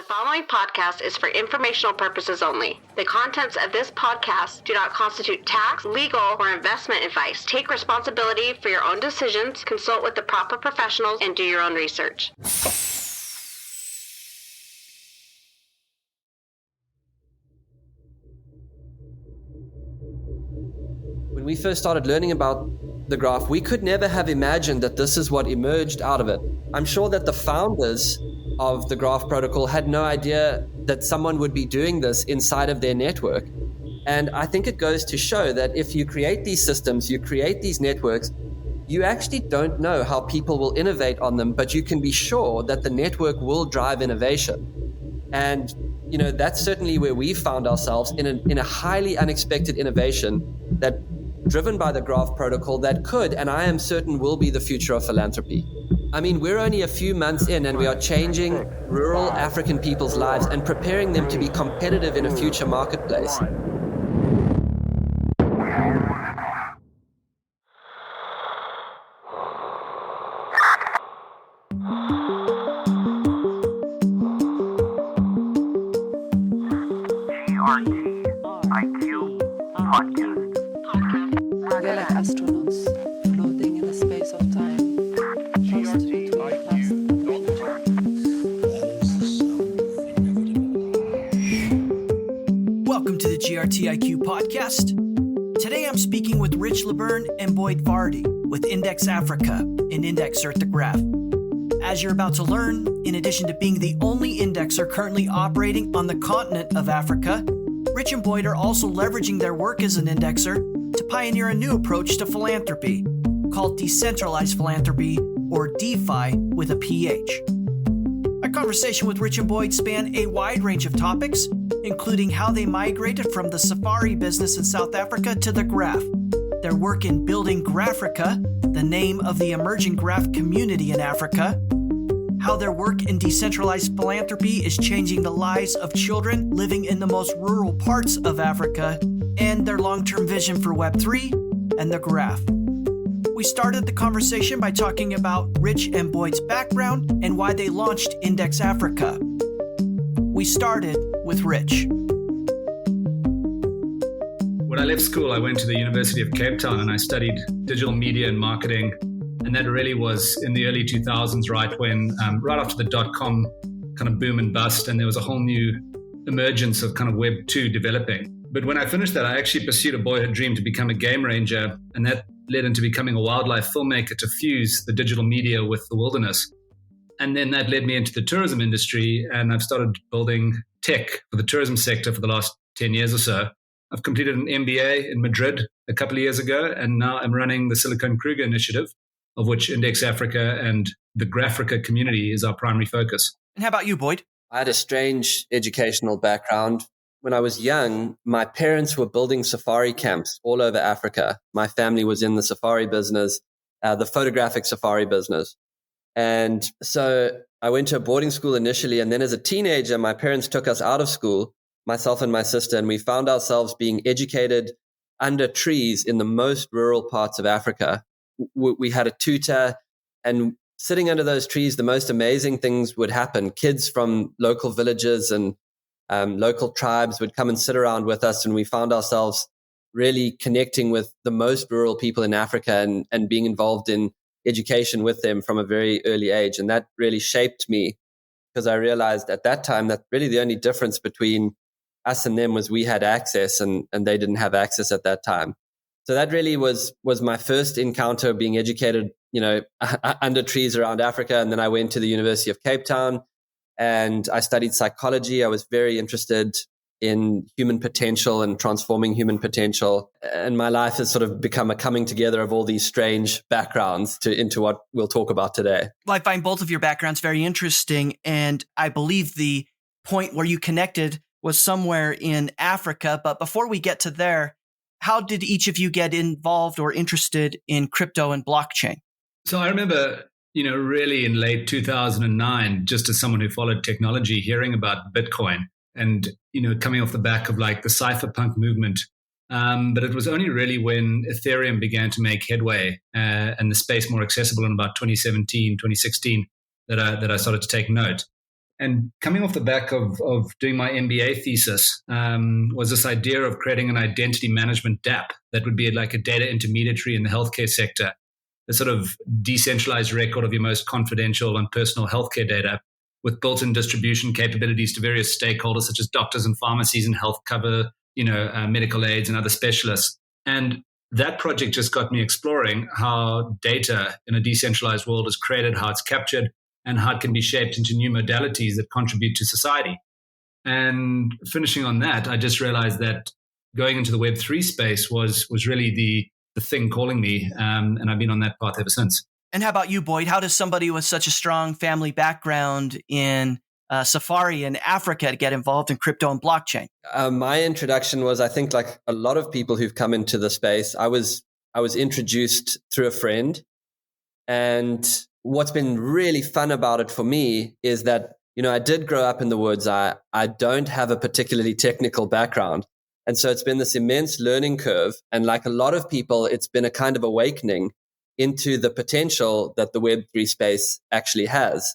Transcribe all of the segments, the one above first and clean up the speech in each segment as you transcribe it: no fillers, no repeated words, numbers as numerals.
following podcast is for informational purposes only. The contents of this podcast do not constitute tax, legal, or investment advice. Take responsibility for your own decisions, consult with the proper professionals, and do your own research. When we first started learning about the graph, we could never have imagined that this is what emerged out of it. I'm sure that the founders of the graph protocol had no idea that someone would be doing this inside of their network. And I think it goes to show that if you create these systems, you create these networks, you actually don't know how people will innovate on them, but you can be sure that the network will drive innovation. And that's certainly where we found ourselves in a highly unexpected innovation that driven by the graph protocol that could, and I am certain will be, the future of philanthropy. I mean, we're only a few months in and we are changing rural African people's lives and preparing them to be competitive in a future marketplace. GRTiQ podcast. They're like astronauts floating in the space of time. Welcome to the GRTiQ podcast. Today I'm speaking with Rich Laburn and Boyd Varty with Index Africa and Indexer The Graph. As you're about to learn, in addition to being the only indexer currently operating on the continent of Africa, Rich and Boyd are also leveraging their work as an indexer to pioneer a new approach to philanthropy called decentralized philanthropy, or DeFi with a PH. My conversation with Rich and Boyd spanned a wide range of topics, including how they migrated from the safari business in South Africa to the graph, their work in building Graphrica, the name of the emerging graph community in Africa, how their work in decentralized philanthropy is changing the lives of children living in the most rural parts of Africa, and their long-term vision for Web3 and the graph. We started the conversation by talking about Rich and Boyd's background and why they launched Index Africa. We started with Rich. When I left school, I went to the University of Cape Town and I studied digital media and marketing. And that really was in the early 2000s, right when, right after the dot-com kind of boom and bust, and there was a whole new emergence of kind of Web 2 developing. But when I finished that, I actually pursued a boyhood dream to become a game ranger, and that led into becoming a wildlife filmmaker to fuse the digital media with the wilderness. And then that led me into the tourism industry, and I've started building tech for the tourism sector for the last 10 years or so. I've completed an MBA in Madrid a couple of years ago, and now I'm running the Silicon Kruger initiative, of which Index Africa and the Graphrica community is our primary focus. And how about you, Boyd? I had a strange educational background. When I was young, my parents were building safari camps all over Africa. My family was in the safari business, the photographic safari business. And so I went to a boarding school initially. And then as a teenager, my parents took us out of school, myself and my sister, and we found ourselves being educated under trees in the most rural parts of Africa. We had a tutor, and sitting under those trees, the most amazing things would happen. Kids from local villages and local tribes would come and sit around with us, and we found ourselves really connecting with the most rural people in Africa and being involved in education with them from a very early age. And that really shaped me, because I realized at that time that really the only difference between us and them was we had access and they didn't have access at that time. So that really was my first encounter being educated, under trees around Africa. And then I went to the University of Cape Town and I studied psychology. I was very interested in human potential and transforming human potential. And my life has sort of become a coming together of all these strange backgrounds into what we'll talk about today. Well, I find both of your backgrounds very interesting. And I believe the point where you connected was somewhere in Africa. But before we get to there, how did each of you get involved or interested in crypto and blockchain? So I remember, really in late 2009, just as someone who followed technology, hearing about Bitcoin and, coming off the back of like the cypherpunk movement. But it was only really when Ethereum began to make headway and the space more accessible in about 2017, 2016 that I started to take note. And coming off the back of doing my MBA thesis was this idea of creating an identity management DApp that would be like a data intermediary in the healthcare sector, a sort of decentralized record of your most confidential and personal healthcare data with built-in distribution capabilities to various stakeholders such as doctors and pharmacies and health cover, medical aids and other specialists. And that project just got me exploring how data in a decentralized world is created, how it's captured, and how it can be shaped into new modalities that contribute to society. And finishing on that, I just realized that going into the Web3 space was really the thing calling me, and I've been on that path ever since. And how about you, Boyd? How does somebody with such a strong family background in Safari in Africa to get involved in crypto and blockchain? My introduction was, I think, like a lot of people who've come into the space, I was introduced through a friend. And what's been really fun about it for me is that, I did grow up in the woods. I don't have a particularly technical background. And so it's been this immense learning curve. And like a lot of people, it's been a kind of awakening into the potential that the Web3 space actually has.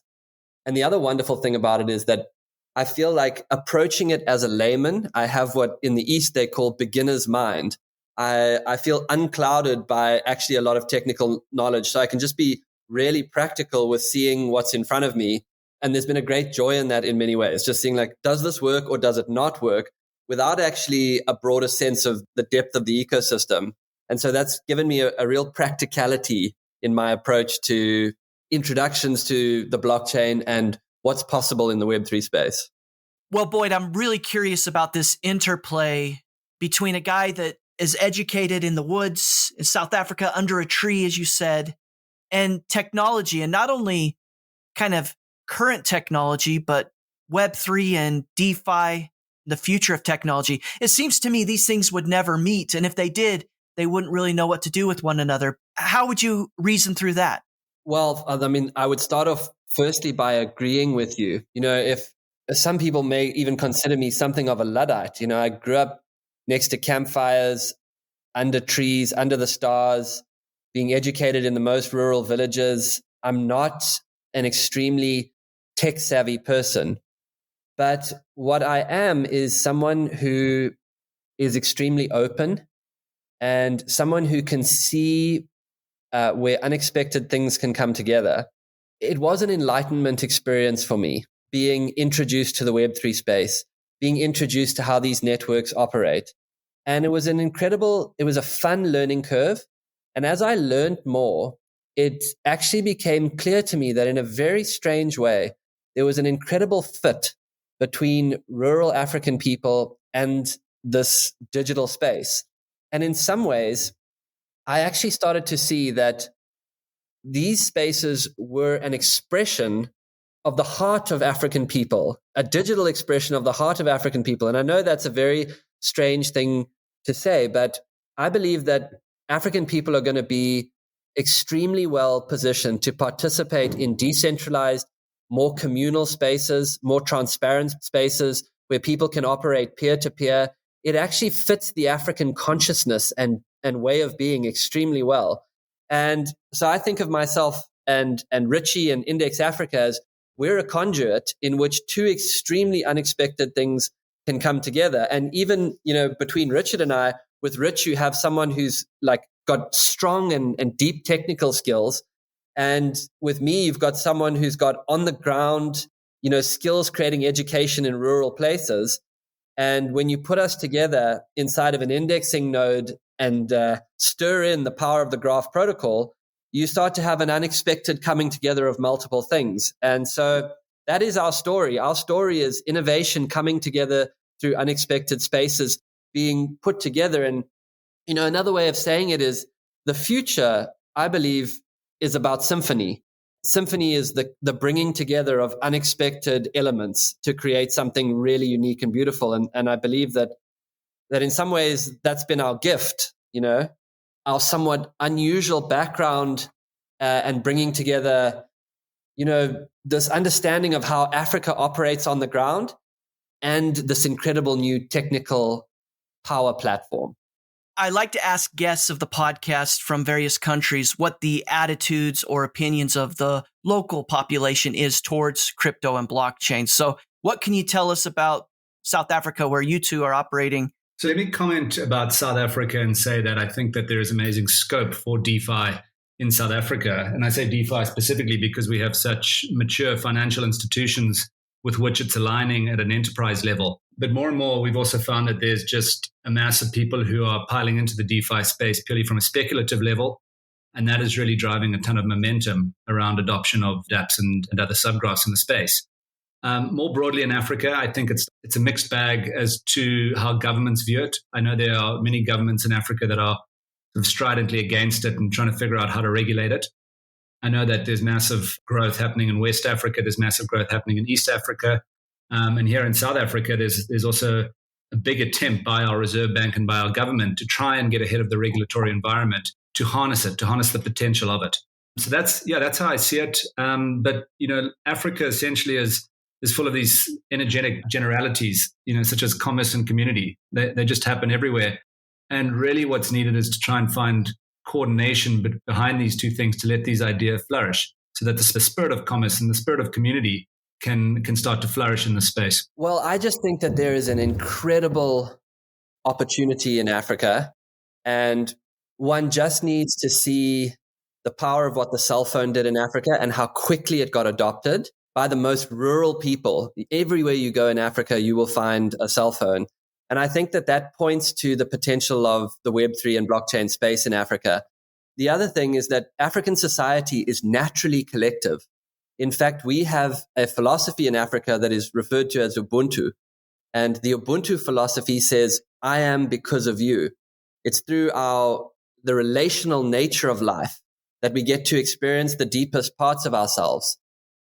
And the other wonderful thing about it is that I feel like approaching it as a layman, I have what in the East they call beginner's mind. I feel unclouded by actually a lot of technical knowledge. So I can just be really practical with seeing what's in front of me. And there's been a great joy in that in many ways, just seeing like, does this work or does it not work, without actually a broader sense of the depth of the ecosystem. And so that's given me a real practicality in my approach to introductions to the blockchain and what's possible in the Web3 space. Well, Boyd, I'm really curious about this interplay between a guy that is educated in the woods in South Africa under a tree, as you said, and technology, and not only kind of current technology, but Web3 and DeFi, the future of technology. It seems to me these things would never meet. And if they did, they wouldn't really know what to do with one another. How would you reason through that? Well, I would start off firstly by agreeing with you. If some people may even consider me something of a Luddite, I grew up next to campfires, under trees, under the stars, being educated in the most rural villages. I'm not an extremely tech-savvy person, but what I am is someone who is extremely open and someone who can see where unexpected things can come together. It was an enlightenment experience for me, being introduced to the Web3 space, being introduced to how these networks operate. And it was a fun learning curve. And as I learned more, it actually became clear to me that in a very strange way, there was an incredible fit between rural African people and this digital space. And in some ways, I actually started to see that these spaces were an expression of the heart of African people, a digital expression of the heart of African people. And I know that's a very strange thing to say, but I believe that African people are going to be extremely well positioned to participate in decentralized, more communal spaces, more transparent spaces where people can operate peer-to-peer. It actually fits the African consciousness and way of being extremely well. And so I think of myself and Richie and Index Africa as we're a conduit in which two extremely unexpected things can come together. And even, between Richard and I, with Rich, you have someone who's like got strong and deep technical skills. And with me, you've got someone who's got on the ground, skills creating education in rural places. And when you put us together inside of an indexing node and stir in the power of the graph protocol, you start to have an unexpected coming together of multiple things. And so that is our story. Our story is innovation coming together through unexpected spaces being put together. And, another way of saying it is the future, I believe, is about symphony. Symphony is the bringing together of unexpected elements to create something really unique and beautiful. And I believe that in some ways that's been our gift, our somewhat unusual background and bringing together, this understanding of how Africa operates on the ground and this incredible new technical power platform. I like to ask guests of the podcast from various countries what the attitudes or opinions of the local population is towards crypto and blockchain. So what can you tell us about South Africa, where you two are operating? So let me comment about South Africa and say that I think that there is amazing scope for DeFi in South Africa. And I say DeFi specifically because we have such mature financial institutions with which it's aligning at an enterprise level. But more and more, we've also found that there's just a mass of people who are piling into the DeFi space purely from a speculative level. And that is really driving a ton of momentum around adoption of dApps and other subgraphs in the space. More broadly in Africa, I think it's a mixed bag as to how governments view it. I know there are many governments in Africa that are sort of stridently against it and trying to figure out how to regulate it. I know that there's massive growth happening in West Africa. There's massive growth happening in East Africa. And here in South Africa, there's also a big attempt by our Reserve Bank and by our government to try and get ahead of the regulatory environment, to harness the potential of it. So that's how I see it. But, Africa essentially is full of these energetic generalities, such as commerce and community. They just happen everywhere. And really what's needed is to try and find coordination behind these two things to let these ideas flourish so that the spirit of commerce and the spirit of community can start to flourish in the space. Well, I just think that there is an incredible opportunity in Africa, and one just needs to see the power of what the cell phone did in Africa and how quickly it got adopted by the most rural people. Everywhere you go in Africa, you will find a cell phone. And I think that points to the potential of the Web3 and blockchain space in Africa. The other thing is that African society is naturally collective. In fact, we have a philosophy in Africa that is referred to as Ubuntu. And the Ubuntu philosophy says, I am because of you. It's through the relational nature of life that we get to experience the deepest parts of ourselves.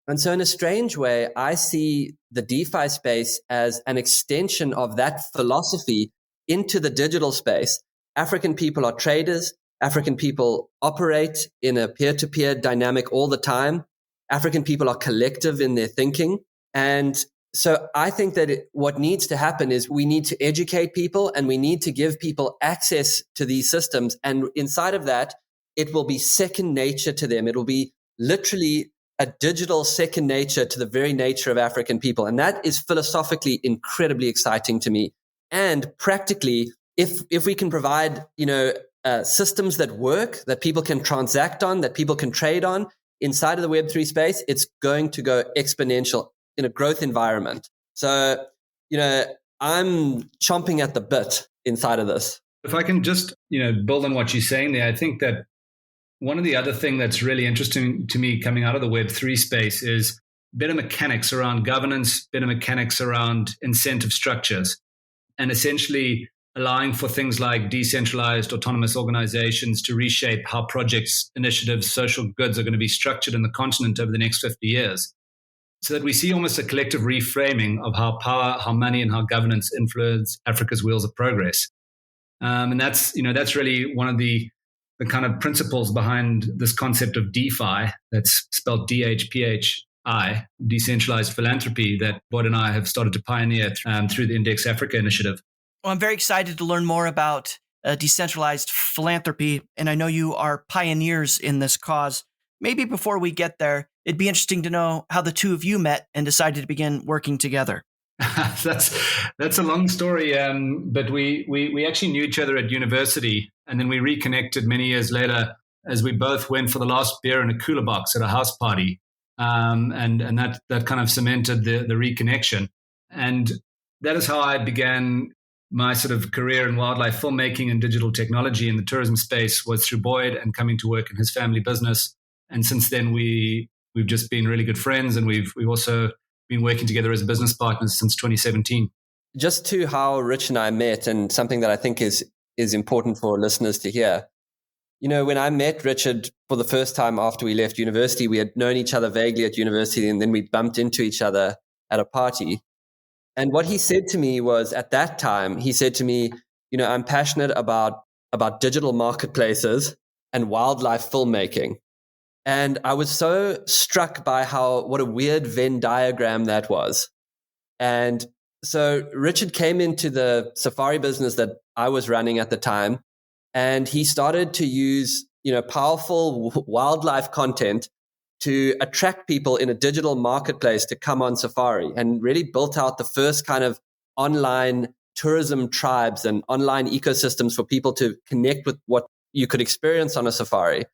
And so in a strange way, I see the DeFi space as an extension of that philosophy into the digital space. African people are traders. African people operate in a peer-to-peer dynamic all the time. African people are collective in their thinking. And so I think that what needs to happen is we need to educate people and we need to give people access to these systems. And inside of that, it will be second nature to them. It will be literally a digital second nature to the very nature of African people. And that is philosophically incredibly exciting to me. And practically, if we can provide, systems that work, that people can transact on, that people can trade on inside of the Web3 space, it's going to go exponential in a growth environment. So, I'm chomping at the bit inside of this. If I can just, build on what you're saying there, I think that one of the other things that's really interesting to me coming out of the Web3 space is better mechanics around governance, better mechanics around incentive structures, and essentially allowing for things like decentralized autonomous organizations to reshape how projects, initiatives, social goods are going to be structured in the continent over the next 50 years. So that we see almost a collective reframing of how power, how money, and how governance influence Africa's wheels of progress. And that's really one of the kind of principles behind this concept of DeFi, that's spelled DHPHI, decentralized philanthropy, that Boyd and I have started to pioneer through the Index Africa initiative. Well, I'm very excited to learn more about decentralized philanthropy, and I know you are pioneers in this cause. Maybe before we get there, it'd be interesting to know how the two of you met and decided to begin working together. That's a long story, but we actually knew each other at university, and then we reconnected many years later as we both went for the last beer in a cooler box at a house party, and that kind of cemented the reconnection, and that is how I began my sort of career in wildlife filmmaking and digital technology in the tourism space, was through Boyd and coming to work in his family business, and since then we've just been really good friends, and we've also been working together as business partners since 2017. Just to how Rich and I met, and something that I think is important for listeners to hear. When I met Richard for the first time after we left university, we had known each other vaguely at university, and then we bumped into each other at a party. And what he said to me was, at that time, he said to me, I'm passionate about digital marketplaces and wildlife filmmaking. And I was so struck by what a weird Venn diagram that was. And So Richard came into the Safari business that I was running at the time, and he started to use, powerful wildlife content to attract people in a digital marketplace to come on Safari, and really built out the first kind of online tourism tribes and online ecosystems for people to connect with what you could experience on a safari.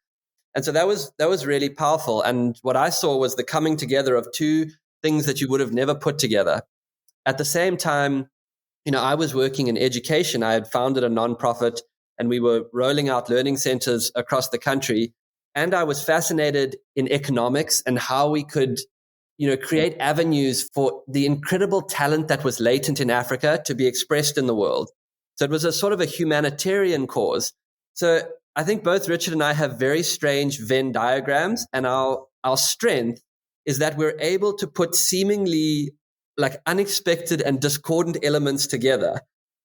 And so that was really powerful. And what I saw was the coming together of two things that you would have never put together. At the same time, I was working in education. I had founded a nonprofit, and we were rolling out learning centers across the country. And I was fascinated in economics and how we could, create avenues for the incredible talent that was latent in Africa to be expressed in the world. So it was a sort of a humanitarian cause. So I think both Richard and I have very strange Venn diagrams, and our strength is that we're able to put seemingly like unexpected and discordant elements together.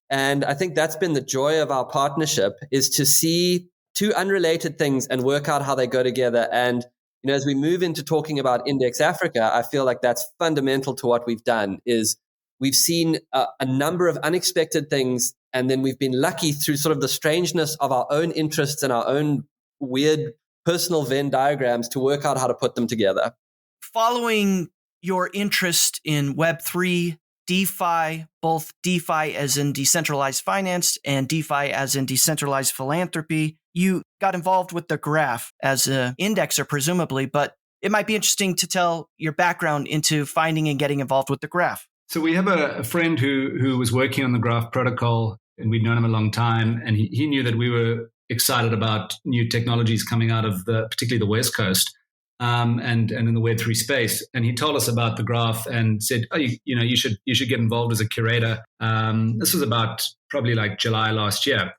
And I think that's been the joy of our partnership, is to see two unrelated things and work out how they go together. And as we move into talking about Index Africa, I feel like that's fundamental to what we've done. Is we've seen a number of unexpected things, and then we've been lucky through sort of the strangeness of our own interests and our own weird personal Venn diagrams to work out how to put them together. Following your interest in Web3, DeFi, both DeFi as in decentralized finance and DeFi as in decentralized philanthropy, you got involved with the Graph as an indexer, presumably, but it might be interesting to tell your background into finding and getting involved with the Graph. So we have a friend who was working on the Graph protocol, and we'd known him a long time, and he knew that we were excited about new technologies coming out of particularly the West Coast. And in the Web3 space, and he told us about the Graph and said, "Oh, you should get involved as a curator." This was about probably like July last year,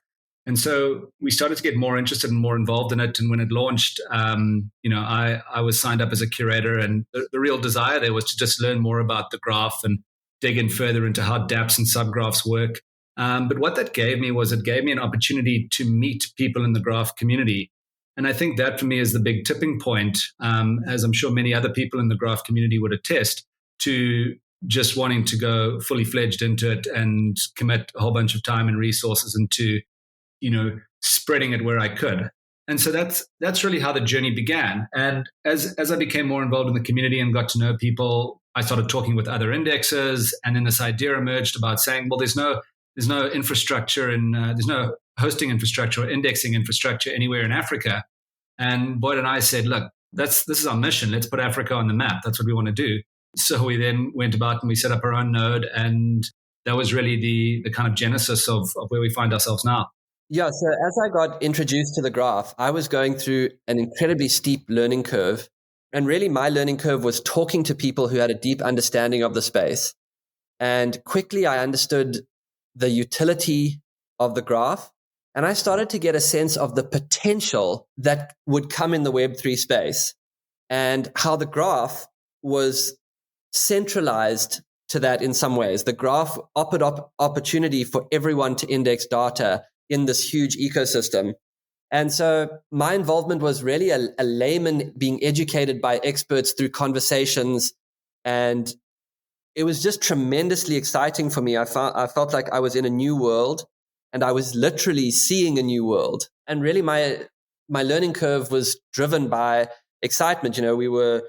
and so we started to get more interested and more involved in it. And when it launched, I was signed up as a curator, and the real desire there was to just learn more about the Graph and dig in further into how dApps and subgraphs work. But what that gave me was, it gave me an opportunity to meet people in the Graph community. And I think that for me is the big tipping point, as I'm sure many other people in the Graph community would attest to, just wanting to go fully fledged into it and commit a whole bunch of time and resources into, spreading it where I could. And so that's really how the journey began. And as I became more involved in the community and got to know people, I started talking with other indexers, and then this idea emerged about saying, well, there's no infrastructure and there's no hosting infrastructure or indexing infrastructure anywhere in Africa. And Boyd and I said, look, this is our mission. Let's put Africa on the map. That's what we want to do. So we then went about and we set up our own node. And that was really the kind of genesis of where we find ourselves now. Yeah. So as I got introduced to the Graph, I was going through an incredibly steep learning curve. And really my learning curve was talking to people who had a deep understanding of the space. And quickly I understood the utility of the Graph. And I started to get a sense of the potential that would come in the Web3 space, and how the Graph was centralized to that in some ways. The Graph offered opportunity for everyone to index data in this huge ecosystem. And so my involvement was really a layman being educated by experts through conversations. And it was just tremendously exciting for me. I felt like I was in a new world. And I was literally seeing a new world. And really my learning curve was driven by excitement. We were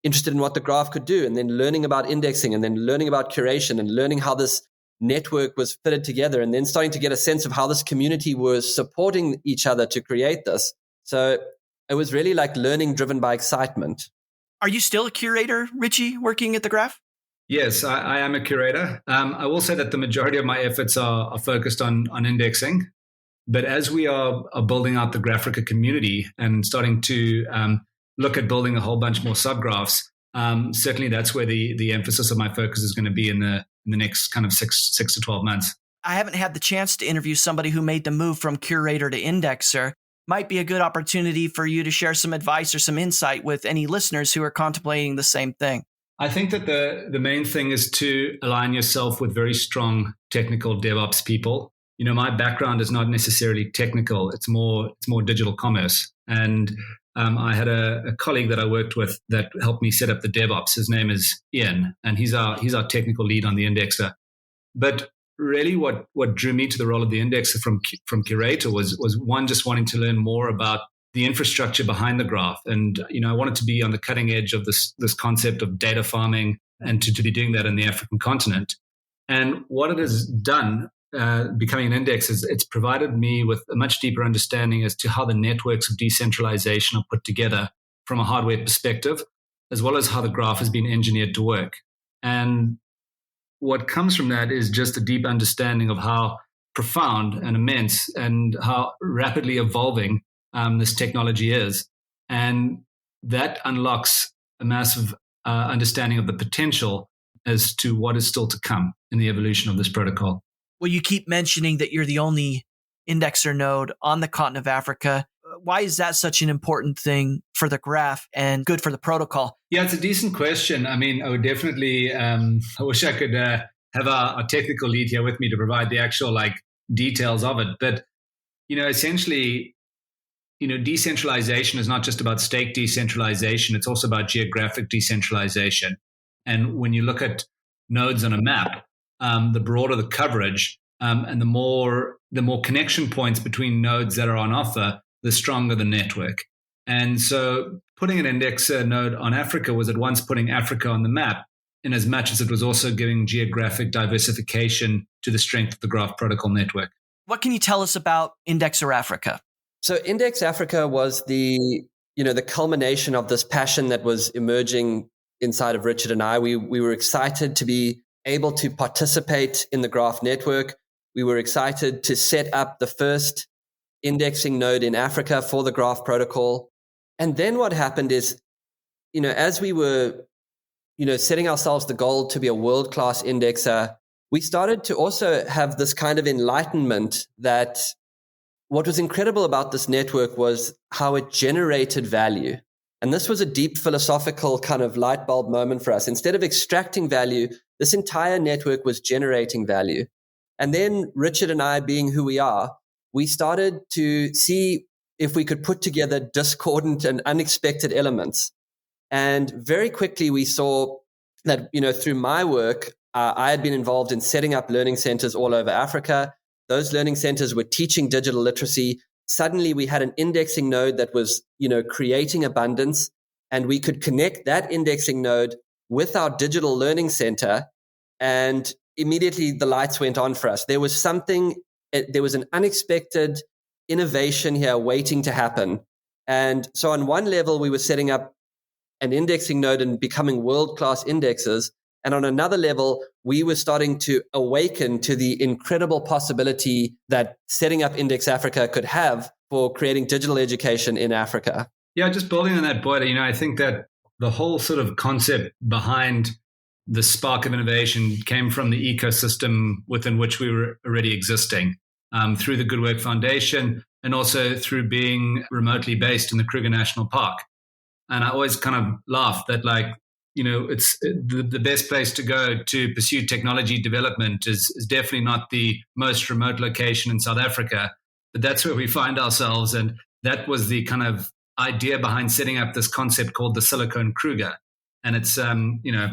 interested in what the Graph could do, and then learning about indexing, and then learning about curation, and learning how this network was fitted together, and then starting to get a sense of how this community was supporting each other to create this. So it was really like learning driven by excitement. Are you still a curator, Richie, working at the Graph? Yes, I am a curator. I will say that the majority of my efforts are focused on indexing. But as we are building out the Graphrica community and starting to look at building a whole bunch more subgraphs, certainly that's where the emphasis of my focus is going to be in the next kind of six to 12 months. I haven't had the chance to interview somebody who made the move from curator to indexer. Might be a good opportunity for you to share some advice or some insight with any listeners who are contemplating the same thing. I think that the main thing is to align yourself with very strong technical DevOps people. My background is not necessarily technical. It's more digital commerce. And I had a colleague that I worked with that helped me set up the DevOps. His name is Ian, and he's our technical lead on the indexer. But really what drew me to the role of the indexer from curator was one, just wanting to learn more about the infrastructure behind the graph. And, I wanted to be on the cutting edge of this concept of data farming and to be doing that in the African continent. And what it has done, becoming an index, is it's provided me with a much deeper understanding as to how the networks of decentralization are put together from a hardware perspective, as well as how the graph has been engineered to work. And what comes from that is just a deep understanding of how profound and immense and how rapidly evolving this technology is. And that unlocks a massive understanding of the potential as to what is still to come in the evolution of this protocol. Well, you keep mentioning that you're the only indexer node on the continent of Africa. Why is that such an important thing for the graph and good for the protocol? Yeah, it's a decent question. I mean, I would definitely, I wish I could have our technical lead here with me to provide the actual details of it. But, essentially, decentralization is not just about stake decentralization. It's also about geographic decentralization. And when you look at nodes on a map, the broader the coverage and the more connection points between nodes that are on offer, the stronger the network. And so putting an indexer node on Africa was at once putting Africa on the map, in as much as it was also giving geographic diversification to the strength of the graph protocol network. What can you tell us about Indexer Africa? So Index Africa was the culmination of this passion that was emerging inside of Richard and I. We were excited to be able to participate in the graph network. We were excited to set up the first indexing node in Africa for the graph protocol. And then what happened is, as we were, setting ourselves the goal to be a world-class indexer, we started to also have this kind of enlightenment that what was incredible about this network was how it generated value. And this was a deep philosophical kind of light bulb moment for us. Instead of extracting value, this entire network was generating value. And then Richard and I, being who we are, we started to see if we could put together discordant and unexpected elements. And very quickly we saw that, through my work, I had been involved in setting up learning centers all over Africa. Those learning centers were teaching digital literacy. Suddenly we had an indexing node that was, creating abundance, and we could connect that indexing node with our digital learning center. And immediately the lights went on for us. There was an unexpected innovation here waiting to happen. And so on one level, we were setting up an indexing node and becoming world-class indexers. And on another level, we were starting to awaken to the incredible possibility that setting up Index Africa could have for creating digital education in Africa. Yeah, just building on that, Boyd, I think that the whole sort of concept behind the spark of innovation came from the ecosystem within which we were already existing, through the Good Work Foundation and also through being remotely based in the Kruger National Park. And I always kind of laugh that it's the best place to go to pursue technology development is definitely not the most remote location in South Africa, but that's where we find ourselves. And that was the kind of idea behind setting up this concept called the Silicon Kruger. And it's,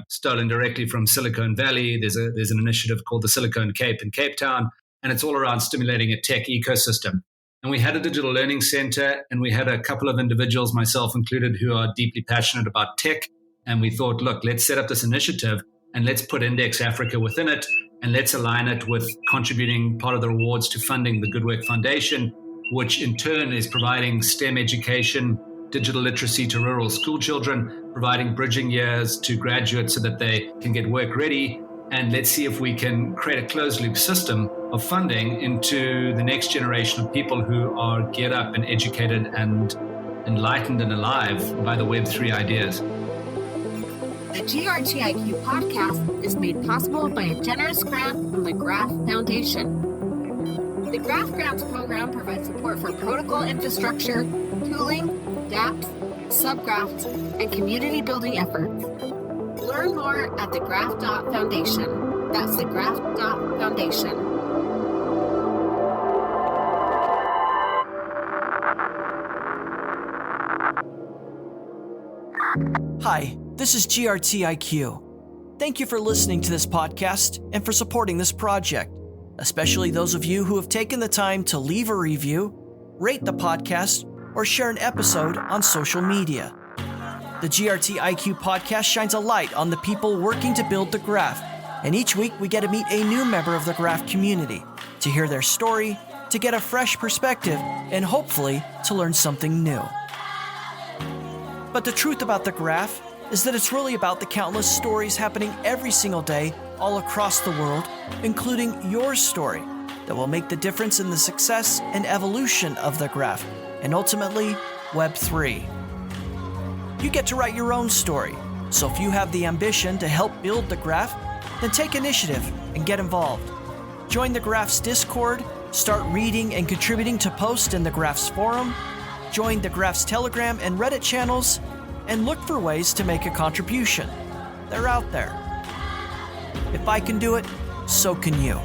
stolen directly from Silicon Valley. There's an initiative called the Silicon Cape in Cape Town, and it's all around stimulating a tech ecosystem. And we had a digital learning center, and we had a couple of individuals, myself included, who are deeply passionate about tech. And we thought, look, let's set up this initiative and let's put Index Africa within it, and let's align it with contributing part of the rewards to funding the Good Work Foundation, which in turn is providing STEM education, digital literacy to rural school children, providing bridging years to graduates so that they can get work ready. And let's see if we can create a closed loop system of funding into the next generation of people who are geared up and educated and enlightened and alive by the Web3 ideas. The GRTiQ podcast is made possible by a generous grant from the Graph Foundation. The Graph Grants program provides support for protocol infrastructure, tooling, dApps, subgraphs, and community building efforts. Learn more at thegraph.foundation. That's thegraph.foundation. Hi, this is GRTiQ. Thank you for listening to this podcast and for supporting this project, especially those of you who have taken the time to leave a review, rate the podcast, or share an episode on social media. The GRTiQ podcast shines a light on the people working to build the graph, and each week we get to meet a new member of the graph community to hear their story, to get a fresh perspective, and hopefully to learn something new. But the truth about the graph is that it's really about the countless stories happening every single day all across the world, including your story, that will make the difference in the success and evolution of the graph, and ultimately, Web3. You get to write your own story, so if you have the ambition to help build the graph, then take initiative and get involved. Join the Graph's Discord, start reading and contributing to posts in the Graph's forum, join the Graph's Telegram and Reddit channels, and look for ways to make a contribution. They're out there. If I can do it, so can you.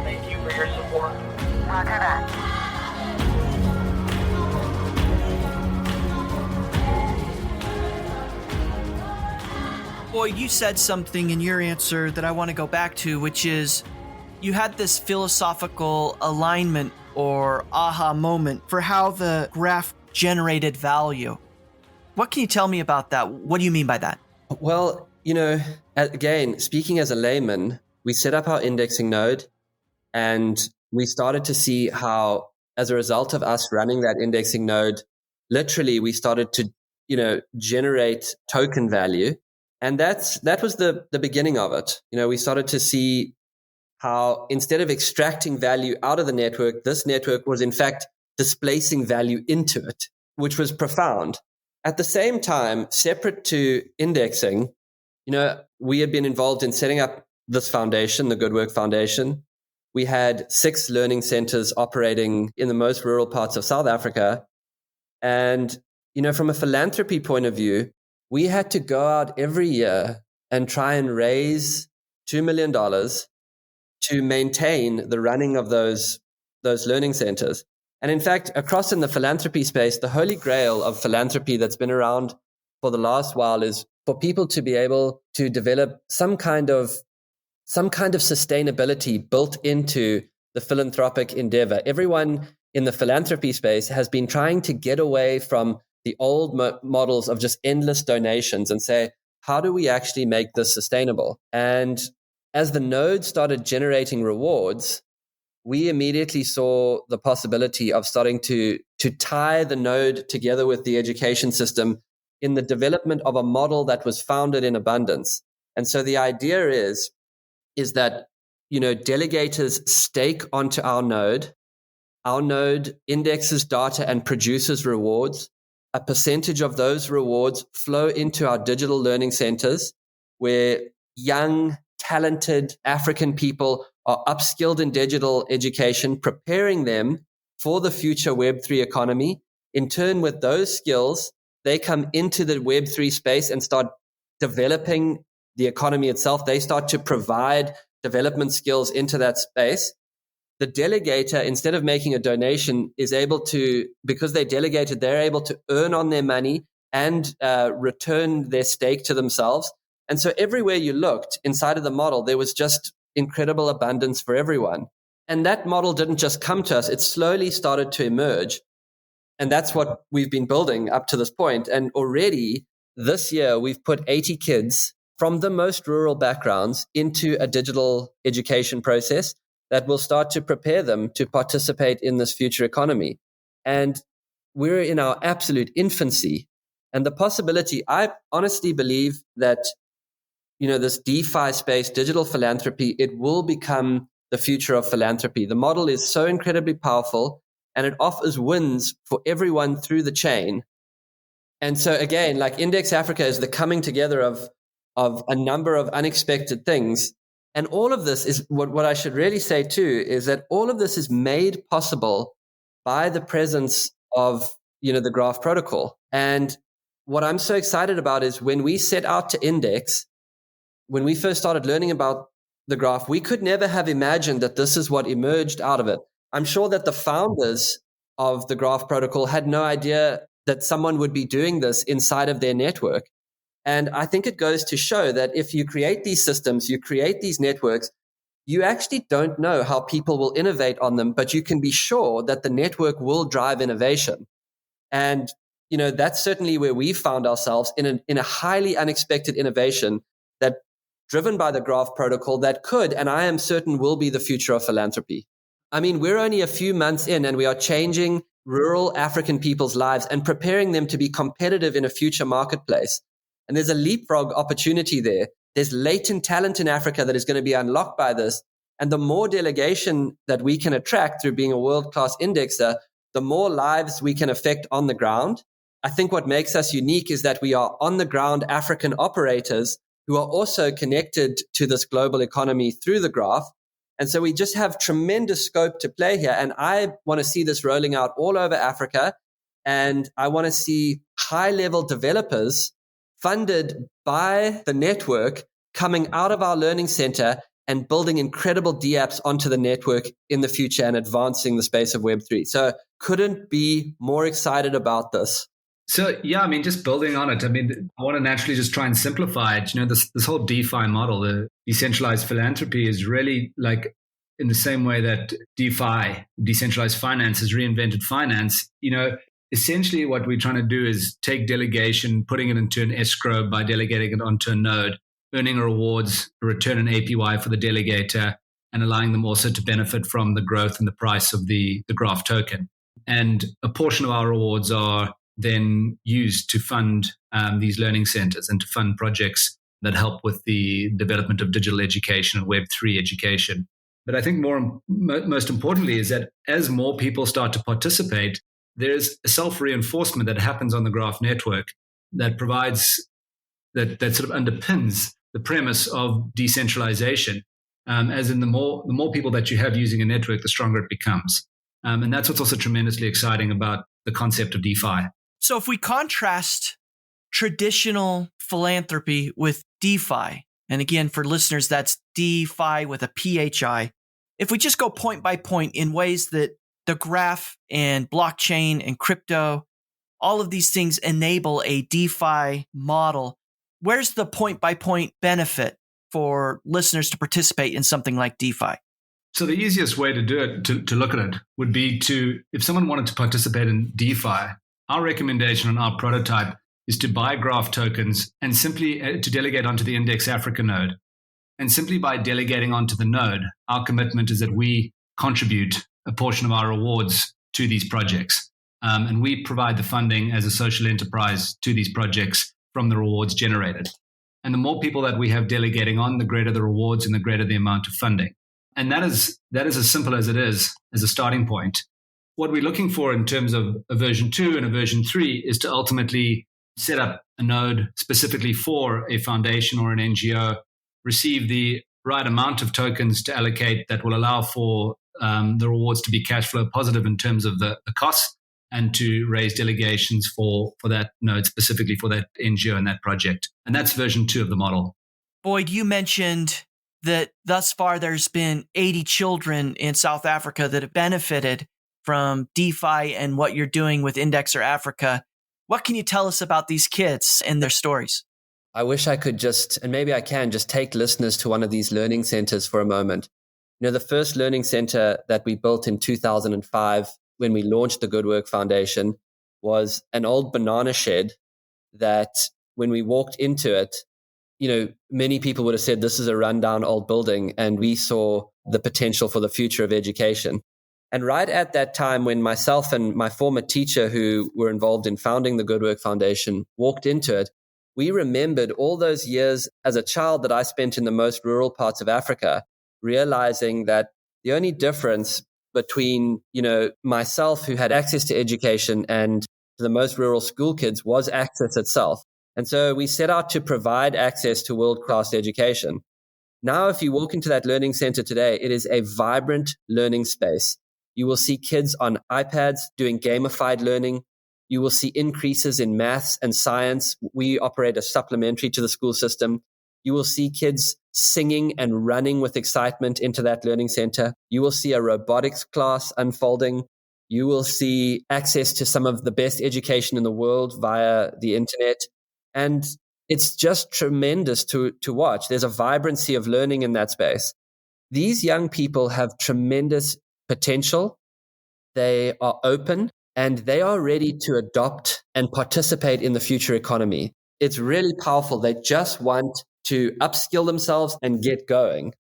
Thank you for your support. Roger that. Boyd, you said something in your answer that I want to go back to, which is you had this philosophical alignment or aha moment for how the graph generated value. What can you tell me about that? What do you mean by that? Well, again, speaking as a layman, we set up our indexing node and we started to see how, as a result of us running that indexing node, literally we started to, generate token value. And that was the beginning of it. We started to see how instead of extracting value out of the network, this network was in fact displacing value into it, which was profound. At the same time, separate to indexing, we had been involved in setting up this foundation, the Good Work Foundation. We had 6 learning centers operating in the most rural parts of South Africa. And, from a philanthropy point of view, we had to go out every year and try and raise $2 million to maintain the running of those learning centers. And in fact, across in the philanthropy space, the holy grail of philanthropy that's been around for the last while is for people to be able to develop some kind of sustainability built into the philanthropic endeavor. Everyone in the philanthropy space has been trying to get away from the old models of just endless donations and say, how do we actually make this sustainable? And as the node started generating rewards, we immediately saw the possibility of starting to tie the node together with the education system in the development of a model that was founded in abundance. And so the idea is that, delegators stake onto our node indexes data and produces rewards. A percentage of those rewards flow into our digital learning centers where young, talented African people are upskilled in digital education, preparing them for the future Web3 economy. In turn, with those skills, they come into the Web3 space and start developing the economy itself. They start to provide development skills into that space. The delegator, instead of making a donation, is able to, because they delegated, they're able to earn on their money and return their stake to themselves. And so everywhere you looked inside of the model, there was just incredible abundance for everyone. And that model didn't just come to us. It slowly started to emerge. And that's what we've been building up to this point. And already this year, we've put 80 kids from the most rural backgrounds into a digital education process that will start to prepare them to participate in this future economy. And we're in our absolute infancy. And the possibility, I honestly believe that this DeFi space, digital philanthropy, it will become the future of philanthropy. The model is so incredibly powerful and it offers wins for everyone through the chain. And so again, like Index Africa is the coming together of a number of unexpected things. And all of this is what I should really say too, is that all of this is made possible by the presence of, the Graph protocol. And what I'm so excited about is when we set out to index, when we first started learning about the Graph, we could never have imagined that this is what emerged out of it. I'm sure that the founders of the Graph protocol had no idea that someone would be doing this inside of their network. And I think it goes to show that if you create these systems, you create these networks, you actually don't know how people will innovate on them, but you can be sure that the network will drive innovation. And, that's certainly where we found ourselves in a highly unexpected innovation that driven by the Graph protocol that could, and I am certain will be the future of philanthropy. I mean, we're only a few months in and we are changing rural African people's lives and preparing them to be competitive in a future marketplace. And there's a leapfrog opportunity there. There's latent talent in Africa that is going to be unlocked by this. And the more delegation that we can attract through being a world-class indexer, the more lives we can affect on the ground. I think what makes us unique is that we are on the ground African operators who are also connected to this global economy through the Graph. And so we just have tremendous scope to play here. And I want to see this rolling out all over Africa. And I want to see high-level developers funded by the network coming out of our learning center and building incredible dApps onto the network in the future and advancing the space of Web3. So couldn't be more excited about this. So, yeah, I mean, just building on it, I mean, I want to naturally just try and simplify it. This whole DeFi model, the decentralized philanthropy, is really like in the same way that DeFi, decentralized finance, has reinvented finance. Essentially what we're trying to do is take delegation, putting it into an escrow by delegating it onto a node, earning rewards, a return an APY for the delegator, and allowing them also to benefit from the growth and the price of the Graph token. And a portion of our rewards are then used to fund these learning centers and to fund projects that help with the development of digital education and Web3 education. But I think most importantly is that as more people start to participate, there's a self-reinforcement that happens on the Graph network that provides, that sort of underpins the premise of decentralization. As in the more people that you have using a network, the stronger it becomes. And that's what's also tremendously exciting about the concept of DeFi. So if we contrast traditional philanthropy with DeFi, and again, for listeners, that's DeFi with a PHI. If we just go point by point in ways that the Graph and blockchain and crypto, all of these things enable a DeFi model, where's the point by point benefit for listeners to participate in something like DeFi? So the easiest way to do it, to look at it, would be if someone wanted to participate in DeFi, our recommendation on our prototype is to buy Graph tokens and simply to delegate onto the Index Africa node. And simply by delegating onto the node, our commitment is that we contribute a portion of our rewards to these projects. And we provide the funding as a social enterprise to these projects from the rewards generated. And the more people that we have delegating on, the greater the rewards and the greater the amount of funding. And that is as simple as it is as a starting point. What we're looking for in terms of a version 2 and a version 3 is to ultimately set up a node specifically for a foundation or an NGO, receive the right amount of tokens to allocate that will allow for the rewards to be cash flow positive in terms of the costs, and to raise delegations for that node, specifically for that NGO and that project. And that's version 2 of the model. Boyd, you mentioned that thus far there's been 80 children in South Africa that have benefited from DeFi and what you're doing with Indexer Africa. What can you tell us about these kids and their stories? I wish I could and maybe I can just take listeners to one of these learning centers for a moment. The first learning center that we built in 2005 when we launched the Good Work Foundation was an old banana shed that when we walked into it, many people would have said this is a rundown old building, and we saw the potential for the future of education. And right at that time, when myself and my former teacher who were involved in founding the Good Work Foundation walked into it, we remembered all those years as a child that I spent in the most rural parts of Africa, realizing that the only difference between, myself who had access to education and the most rural school kids was access itself. And so we set out to provide access to world-class education. Now, if you walk into that learning center today, it is a vibrant learning space. You will see kids on iPads doing gamified learning. You will see increases in maths and science. We operate a supplementary to the school system. You will see kids singing and running with excitement into that learning center. You will see a robotics class unfolding. You will see access to some of the best education in the world via the internet. And it's just tremendous to watch. There's a vibrancy of learning in that space. These young people have tremendous potential. They are open and they are ready to adopt and participate in the future economy. It's really powerful. They just want to upskill themselves and get going.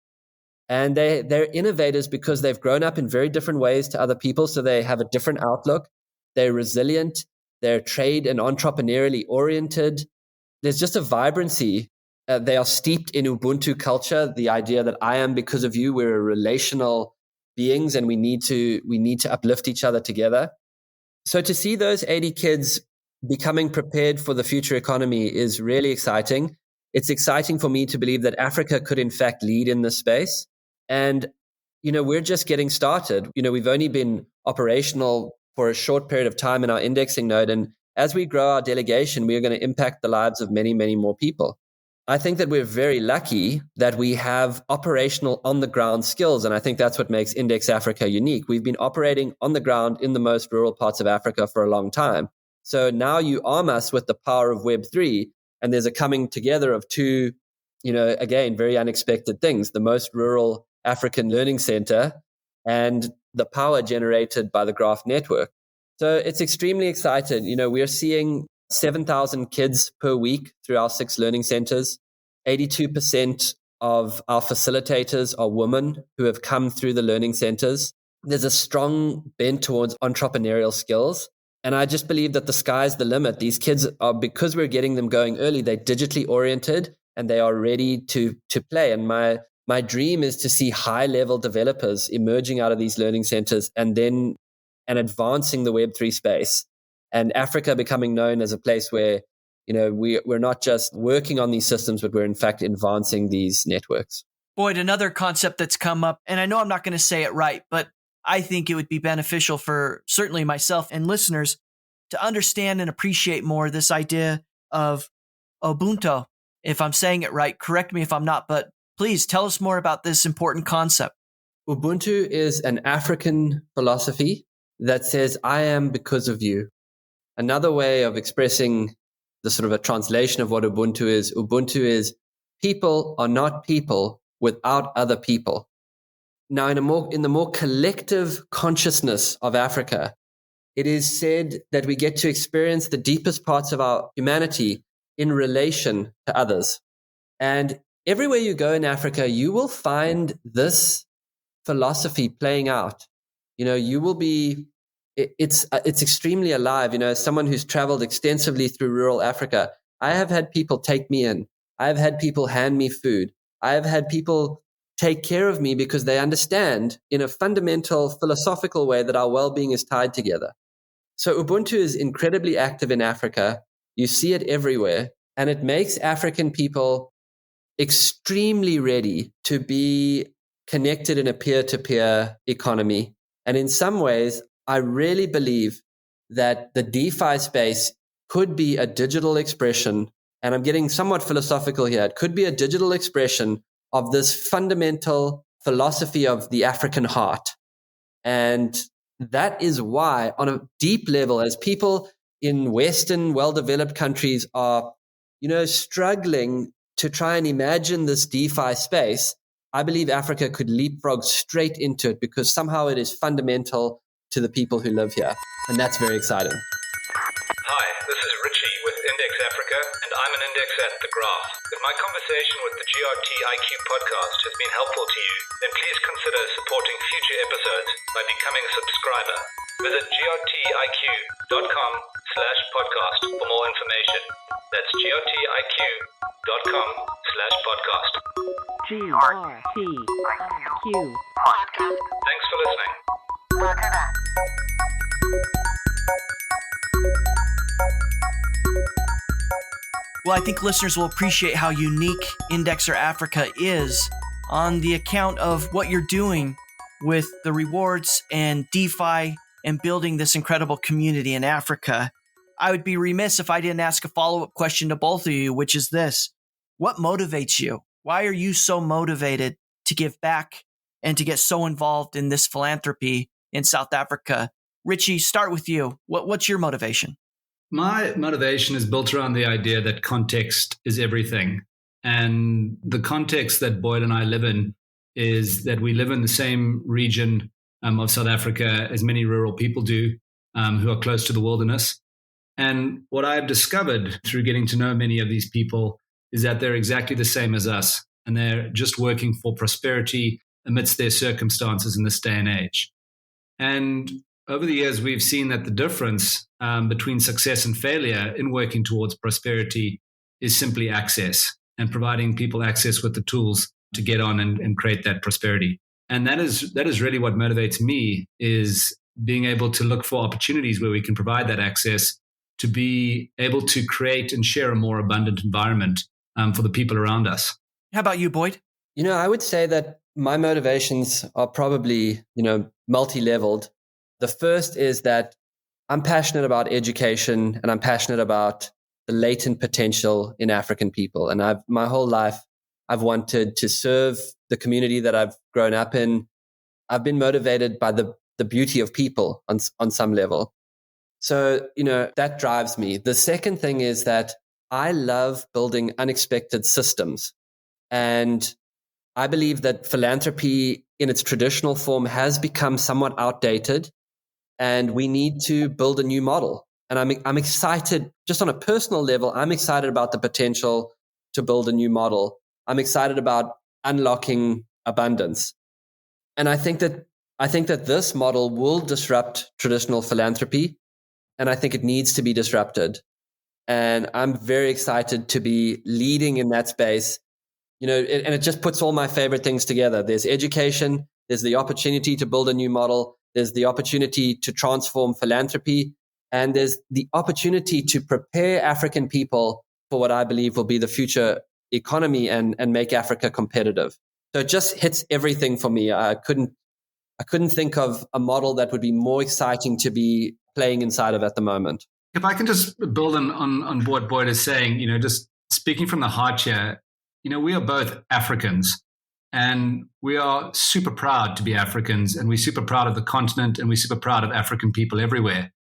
And they're innovators because they've grown up in very different ways to other people. So they have a different outlook. They're resilient. They're trade and entrepreneurially oriented. There's just a vibrancy. They are steeped in Ubuntu culture, the idea that I am because of you. We're relational beings and we need to uplift each other together. So to see those 80 kids becoming prepared for the future economy is really exciting. It's exciting for me to believe that Africa could in fact lead in this space. And, we're just getting started. We've only been operational for a short period of time in our indexing node. And as we grow our delegation, we are going to impact the lives of many, many more people. I think that we're very lucky that we have operational on-the-ground skills. And I think that's what makes Index Africa unique. We've been operating on the ground in the most rural parts of Africa for a long time. So now you arm us with the power of Web3, and there's a coming together of two, again, very unexpected things: the most rural African learning center and the power generated by the Graph network. So it's extremely exciting. We're seeing 7,000 kids per week through our 6 learning centers. 82% of our facilitators are women who have come through the learning centers. There's a strong bent towards entrepreneurial skills. And I just believe that the sky's the limit. These kids are, because we're getting them going early, they're digitally oriented and they are ready to play. And my dream is to see high-level developers emerging out of these learning centers and advancing the Web3 space, and Africa becoming known as a place where, we're not just working on these systems, but we're in fact advancing these networks. Boyd, another concept that's come up, and I know I'm not going to say it right, but I think it would be beneficial for certainly myself and listeners to understand and appreciate more this idea of Ubuntu. If I'm saying it right, correct me if I'm not, but please tell us more about this important concept. Ubuntu is an African philosophy that says, I am because of you. Another way of expressing the sort of a translation of what Ubuntu is people are not people without other people. Now, in the more collective consciousness of Africa, it is said that we get to experience the deepest parts of our humanity in relation to others. And everywhere you go in Africa, you will find this philosophy playing out. You will be, it's extremely alive. As someone who's traveled extensively through rural Africa, I have had people take me in. I have had people hand me food. I have had people take care of me because they understand in a fundamental philosophical way that our well-being is tied together. So Ubuntu is incredibly active in Africa. You see it everywhere, and it makes African people extremely ready to be connected in a peer-to-peer economy. And in some ways, I really believe that the DeFi space could be a digital expression, and I'm getting somewhat philosophical here, it could be a digital expression of this fundamental philosophy of the African heart. And that is why, on a deep level, as people in Western, well-developed countries are, struggling to try and imagine this DeFi space, I believe Africa could leapfrog straight into it because somehow it is fundamental to the people who live here. And that's very exciting. Hi, this is Richie with Index Africa, and I'm an index at The Graph. If my conversation with the GRTiQ podcast has been helpful to you, then please consider supporting future episodes by becoming a subscriber. Visit grtiq.com/podcast for more information. That's grtiq.com/podcast. GRTiQ Podcast. Thanks for listening. Roger that. Well, I think listeners will appreciate how unique Indexer Africa is on the account of what you're doing with the rewards and DeFi and building this incredible community in Africa. I would be remiss if I didn't ask a follow-up question to both of you, which is this: what motivates you? Why are you so motivated to give back and to get so involved in this philanthropy in South Africa? Richie, start with you. What's your motivation? My motivation is built around the idea that context is everything. And the context that Boyd and I live in is that we live in the same region of South Africa as many rural people do, who are close to the wilderness. And what I've discovered through getting to know many of these people is that they're exactly the same as us. And they're just working for prosperity amidst their circumstances in this day and age. And over the years, we've seen that the difference between success and failure in working towards prosperity is simply access and providing people access with the tools to get on and create that prosperity. And that is really what motivates me, is being able to look for opportunities where we can provide that access to be able to create and share a more abundant environment for the people around us. How about you, Boyd? I would say that my motivations are probably, multi-leveled. The first is that I'm passionate about education and I'm passionate about the latent potential in African people. And my whole life, I've wanted to serve the community that I've grown up in. I've been motivated by the beauty of people on some level. So, that drives me. The second thing is that I love building unexpected systems. And I believe that philanthropy in its traditional form has become somewhat outdated, and we need to build a new model. And I'm excited, just on a personal level, I'm excited about the potential to build a new model. I'm excited about unlocking abundance. And I think that this model will disrupt traditional philanthropy, and I think it needs to be disrupted. And I'm very excited to be leading in that space. And it just puts all my favorite things together. There's education, there's the opportunity to build a new model, there's the opportunity to transform philanthropy, and there's the opportunity to prepare African people for what I believe will be the future economy and make Africa competitive. So it just hits everything for me. I couldn't think of a model that would be more exciting to be playing inside of at the moment. If I can just build on what Boyd is saying, just speaking from the heart here, we are both Africans, and we are super proud to be Africans, and we're super proud of the continent, and we're super proud of African people everywhere.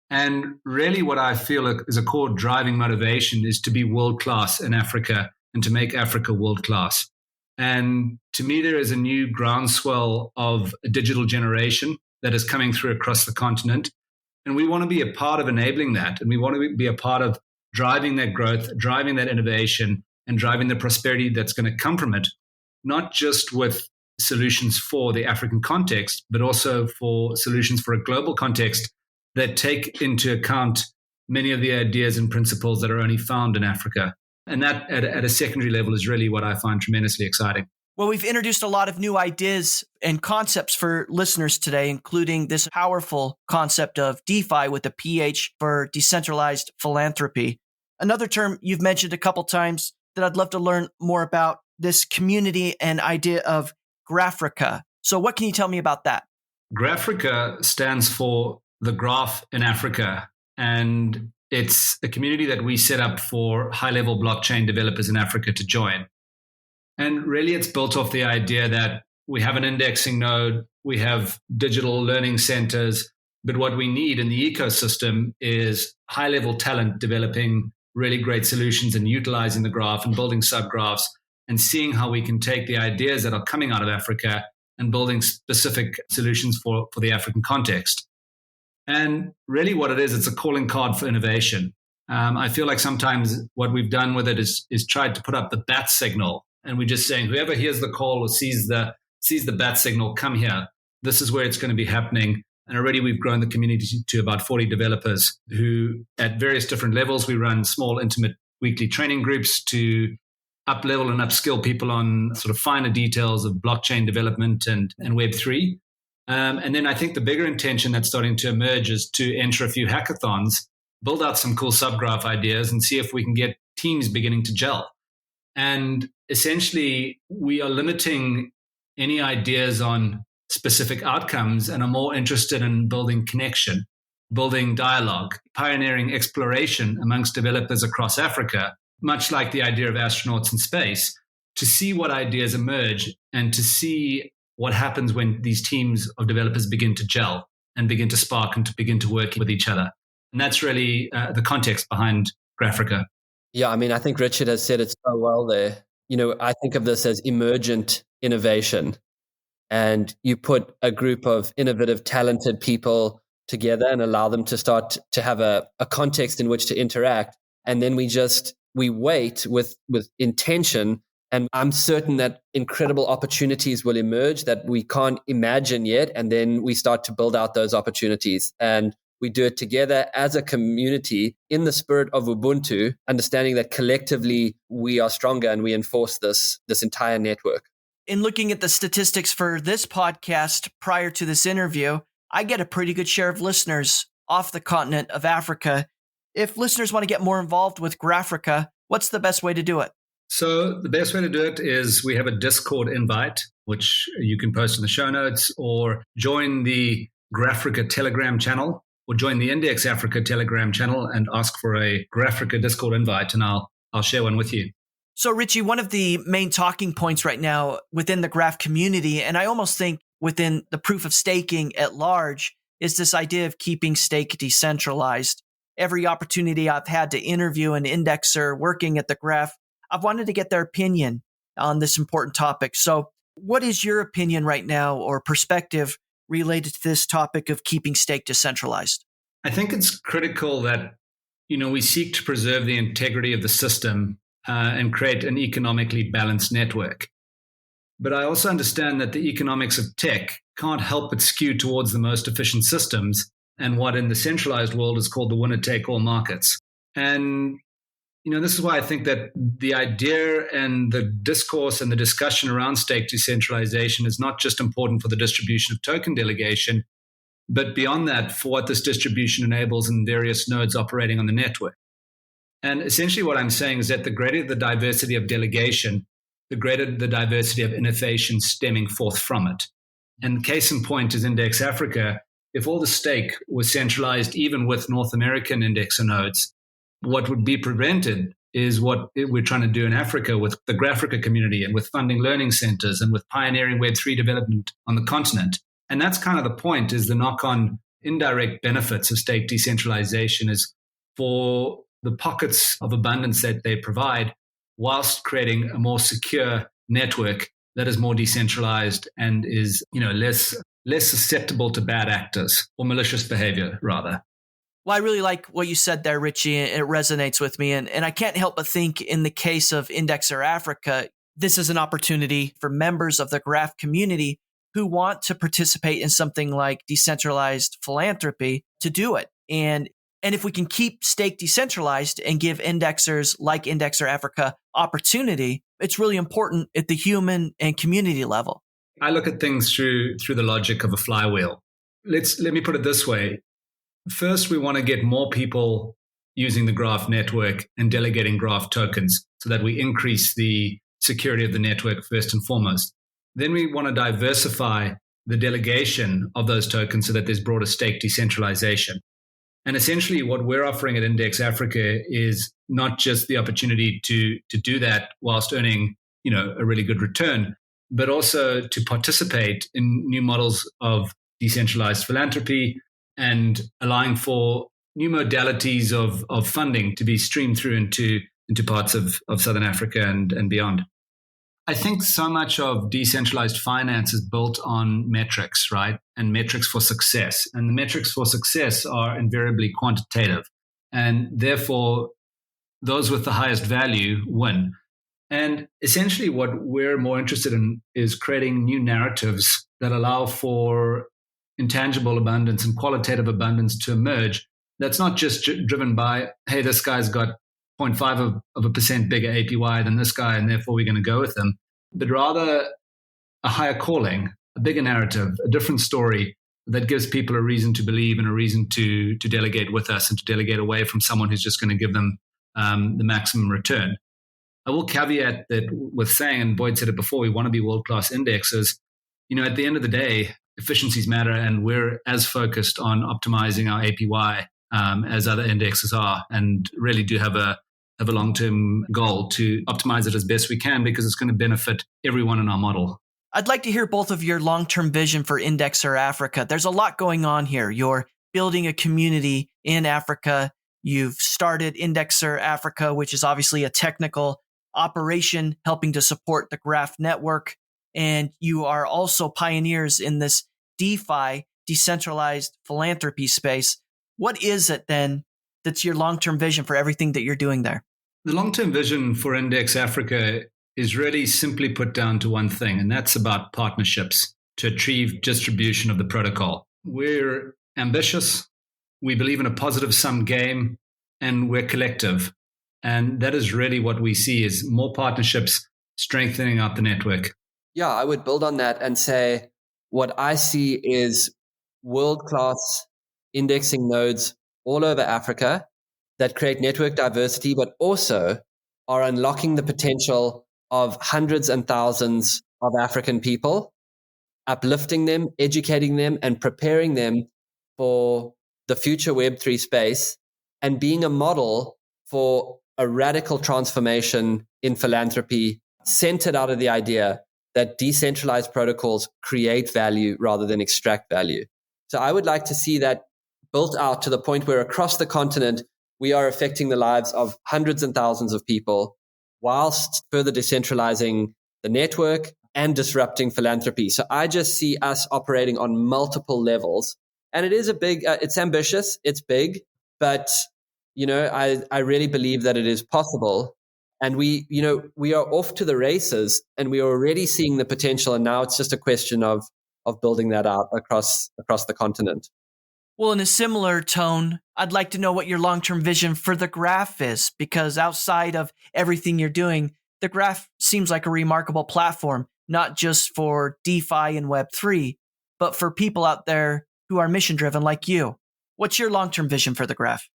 And really what I feel is a core driving motivation is to be world-class in Africa and to make Africa world-class. And to me, there is a new groundswell of a digital generation that is coming through across the continent. And we want to be a part of enabling that. And we want to be a part of driving that growth, driving that innovation, and driving the prosperity that's going to come from it, not just with solutions for the African context, but also for solutions for a global context that take into account many of the ideas and principles that are only found in Africa. And that at a secondary level is really what I find tremendously exciting. Well, we've introduced a lot of new ideas and concepts for listeners today, including this powerful concept of DeFi with a PH for decentralized philanthropy. Another term you've mentioned a couple times that I'd love to learn more about, this community and idea of Graphrica. So what can you tell me about that? Graphrica stands for The Graph in Africa, and it's a community that we set up for high-level blockchain developers in Africa to join. And really, it's built off the idea that we have an indexing node, we have digital learning centers, but what we need in the ecosystem is high-level talent developing really great solutions and utilizing the graph and building subgraphs and seeing how we can take the ideas that are coming out of Africa and building specific solutions for the African context. And really what it is, it's a calling card for innovation. I feel like sometimes what we've done with it is tried to put up the bat signal, and we're just saying, whoever hears the call or sees the bat signal, come here. This is where it's going to be happening. And already we've grown the community to about 40 developers who, at various different levels, we run small, intimate weekly training groups to up-level and upskill people on sort of finer details of blockchain development and Web3. And then I think the bigger intention that's starting to emerge is to enter a few hackathons, build out some cool subgraph ideas, and see if we can get teams beginning to gel. And essentially, we are limiting any ideas on specific outcomes and are more interested in building connection, building dialogue, pioneering exploration amongst developers across Africa, much like the idea of astronauts in space, to see what ideas emerge and to see what happens when these teams of developers begin to gel and begin to spark and to begin to work with each other. And that's really the context behind Graphrica. Yeah, I mean, I think Richard has said it so well there. I think of this as emergent innovation. And you put a group of innovative, talented people together and allow them to start to have a context in which to interact. And then we wait with intention. And I'm certain that incredible opportunities will emerge that we can't imagine yet. And then we start to build out those opportunities. And we do it together as a community in the spirit of Ubuntu, understanding that collectively we are stronger and we enforce this entire network. In looking at the statistics for this podcast prior to this interview, I get a pretty good share of listeners off the continent of Africa. If listeners want to get more involved with Graphrica, what's the best way to do it? So the best way to do it is we have a Discord invite, which you can post in the show notes, or join the Graphrica Telegram channel, or join the Index Africa Telegram channel and ask for a Graphrica Discord invite, and I'll share one with you. So, Richie, one of the main talking points right now within the Graph community, and I almost think within the proof of staking at large, is this idea of keeping stake decentralized. Every opportunity I've had to interview an indexer working at the Graph, I've wanted to get their opinion on this important topic. So what is your opinion right now or perspective related to this topic of keeping stake decentralized? I think it's critical that, we seek to preserve the integrity of the system and create an economically balanced network. But I also understand that the economics of tech can't help but skew towards the most efficient systems and what in the centralized world is called the winner-take-all markets. And this is why I think that the idea and the discourse and the discussion around stake decentralization is not just important for the distribution of token delegation, but beyond that, for what this distribution enables in various nodes operating on the network. And essentially what I'm saying is that the greater the diversity of delegation, the greater the diversity of innovation stemming forth from it. And case in point is Index Africa. If all the stake was centralized, even with North American indexer nodes, what would be prevented is what we're trying to do in Africa with the Graphrica community and with funding learning centers and with pioneering Web3 development on the continent. And that's kind of the point, is the knock-on indirect benefits of stake decentralization is for the pockets of abundance that they provide, whilst creating a more secure network that is more decentralized and is, less susceptible to bad actors or malicious behavior, rather. Well, I really like what you said there, Richie. It resonates with me. And I can't help but think in the case of Indexer Africa, this is an opportunity for members of the Graph community who want to participate in something like decentralized philanthropy to do it. And if we can keep stake decentralized and give indexers like Indexer Africa opportunity, it's really important at the human and community level. I look at things through the logic of a flywheel. Let me put it this way. First, we want to get more people using the Graph network and delegating Graph tokens so that we increase the security of the network first and foremost. Then we want to diversify the delegation of those tokens so that there's broader stake decentralization. And essentially what we're offering at Index Africa is not just the opportunity to do that whilst earning, a really good return, but also to participate in new models of decentralized philanthropy and allowing for new modalities of funding to be streamed through into parts of Southern Africa and beyond. I think so much of decentralized finance is built on metrics, right? And metrics for success. And the metrics for success are invariably quantitative. And therefore, those with the highest value win. And essentially what we're more interested in is creating new narratives that allow for intangible abundance and qualitative abundance to emerge. That's not just driven by, hey, this guy's got 0.5% bigger APY than this guy, and therefore we're going to go with them, but rather a higher calling, a bigger narrative, a different story that gives people a reason to believe and a reason to delegate with us and to delegate away from someone who's just going to give them the maximum return. I will caveat that with saying, and Boyd said it before, we want to be world-class indexers. At the end of the day, efficiencies matter, and we're as focused on optimizing our APY as other indexes are, and really do have a long-term goal to optimize it as best we can because it's going to benefit everyone in our model. I'd like to hear both of your long-term vision for Indexer Africa. There's a lot going on here. You're building a community in Africa. You've started Indexer Africa, which is obviously a technical operation helping to support the Graph network. And you are also pioneers in this DeFi, decentralized philanthropy space. What is it then that's your long-term vision for everything that you're doing there? The long-term vision for Index Africa is really simply put down to one thing, and that's about partnerships to achieve distribution of the protocol. We're ambitious, we believe in a positive-sum game, and we're collective. And that is really what we see is more partnerships strengthening out the network. Yeah, I would build on that and say what I see is world-class indexing nodes all over Africa that create network diversity, but also are unlocking the potential of hundreds and thousands of African people, uplifting them, educating them, and preparing them for the future Web3 space, and being a model for a radical transformation in philanthropy centered out of the idea that decentralized protocols create value rather than extract value. So I would like to see that built out to the point where across the continent, we are affecting the lives of hundreds and thousands of people whilst further decentralizing the network and disrupting philanthropy. So I just see us operating on multiple levels. And it is it's ambitious, it's big, but I really believe that it is possible. And we are off to the races and we are already seeing the potential. And now it's just a question of building that out across the continent. Well, in a similar tone, I'd like to know what your long-term vision for the Graph is, because outside of everything you're doing, the Graph seems like a remarkable platform, not just for DeFi and Web3, but for people out there who are mission-driven like you. What's your long-term vision for the Graph?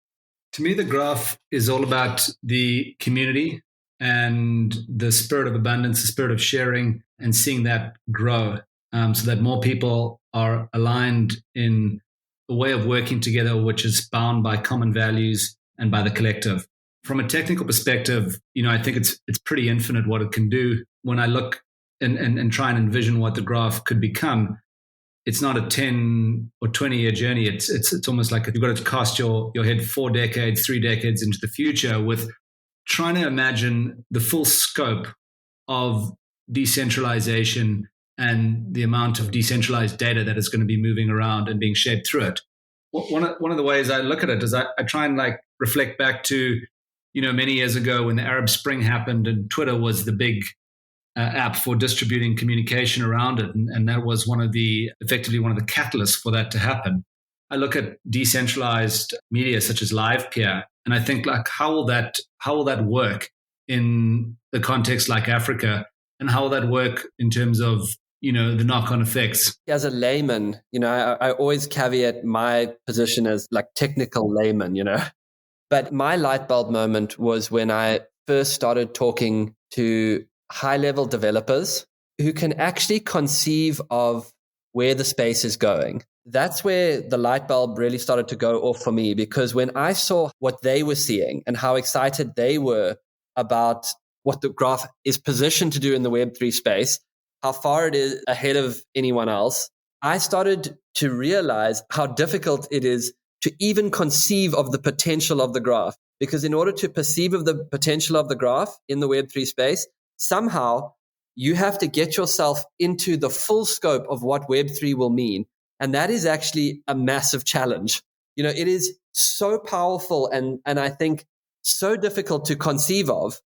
To me, the Graph is all about the community and the spirit of abundance, the spirit of sharing, and seeing that grow so that more people are aligned in a way of working together, which is bound by common values and by the collective. From a technical perspective, I think it's pretty infinite what it can do. When I look and try and envision what the Graph could become, it's not a 10 or 20-year journey. It's almost like you've got to cast your head 4 decades, 3 decades into the future with trying to imagine the full scope of decentralization and the amount of decentralized data that is going to be moving around and being shaped through it. One of the ways I look at it is I try and reflect back to, many years ago when the Arab Spring happened and Twitter was the big app for distributing communication around it. And that was effectively one of the catalysts for that to happen. I look at decentralized media such as LivePeer, and I think how will that work in the context like Africa, and how will that work in terms of the knock-on effects? As a layman, I always caveat my position as technical layman, But my light bulb moment was when I first started talking to high-level developers who can actually conceive of where the space is going. That's where the light bulb really started to go off for me, because when I saw what they were seeing and how excited they were about what the Graph is positioned to do in the Web3 space, how far it is ahead of anyone else, I started to realize how difficult it is to even conceive of the potential of the Graph. Because in order to perceive of the potential of the Graph in the Web3 space, somehow you have to get yourself into the full scope of what Web3 will mean. And that is actually a massive challenge. It is so powerful and I think so difficult to conceive of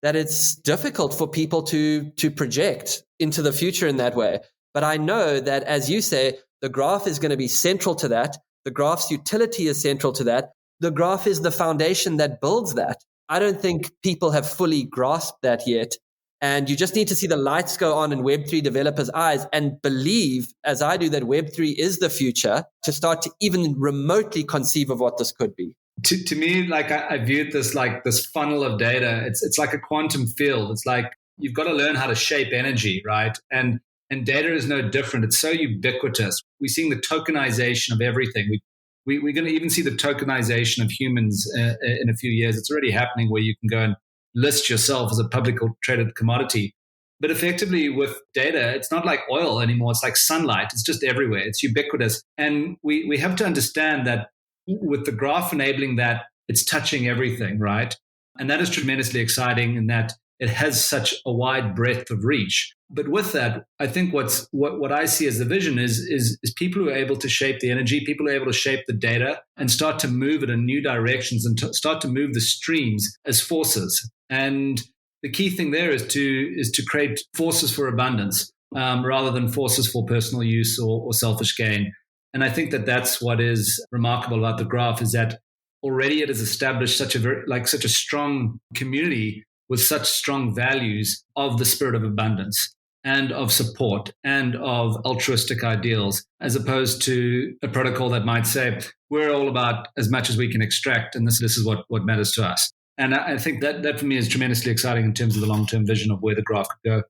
that it's difficult for people to project into the future in that way. But I know that, as you say, the Graph is going to be central to that. The Graph's utility is central to that. The Graph is the foundation that builds that. I don't think people have fully grasped that yet. And you just need to see the lights go on in Web3 developers' eyes and believe, as I do, that Web3 is the future to start to even remotely conceive of what this could be. To me, I viewed this like this funnel of data. It's like a quantum field. It's like you've got to learn how to shape energy, right? And data is no different. It's so ubiquitous. We're seeing the tokenization of everything. We're going to even see the tokenization of humans in a few years. It's already happening where you can go and list yourself as a publicly traded commodity. But effectively with data, it's not like oil anymore. It's like sunlight. It's just everywhere. It's ubiquitous. And we have to understand that with the graph enabling that, it's touching everything, right? And that is tremendously exciting in that it has such a wide breadth of reach. But with that, I think what I see as the vision is people who are able to shape the energy, people who are able to shape the data and start to move it in new directions and start to move the streams as forces. And the key thing there is to create forces for abundance rather than forces for personal use or selfish gain. And I think that that's what is remarkable about the graph, is that already it has established such a strong community with such strong values of the spirit of abundance and of support and of altruistic ideals, as opposed to a protocol that might say, we're all about as much as we can extract, and this is what matters to us. And I think that for me is tremendously exciting in terms of the long-term vision of where the graph could go.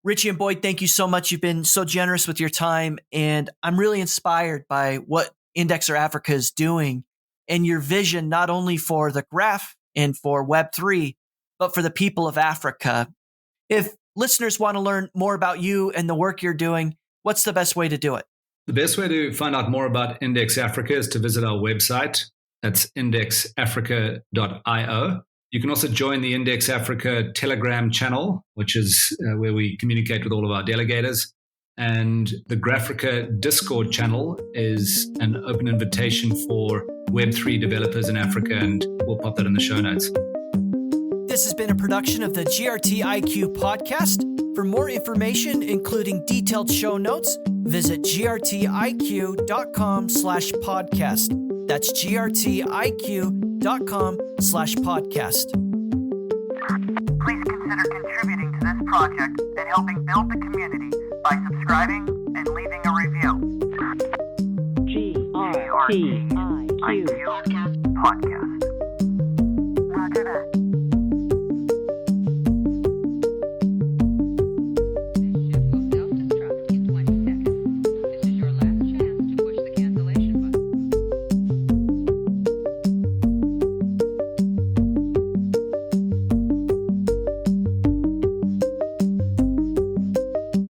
Richie and Boyd, thank you so much. You've been so generous with your time, and I'm really inspired by what Indexer Africa is doing and your vision, not only for the graph and for Web3, but for the people of Africa. If listeners want to learn more about you and the work you're doing, what's the best way to do it? The best way to find out more about Index Africa is to visit our website. That's indexafrica.io. You can also join the Index Africa Telegram channel, which is where we communicate with all of our delegators. And the Graphrica Discord channel is an open invitation for Web3 developers in Africa, and we'll pop that in the show notes. This has been a production of the GRTiQ podcast. For more information, including detailed show notes, visit grtiq.com/podcast. That's grtiq.com/podcast. Please consider contributing to this project and helping build the community by subscribing and leaving a review. GRTiQ Podcast.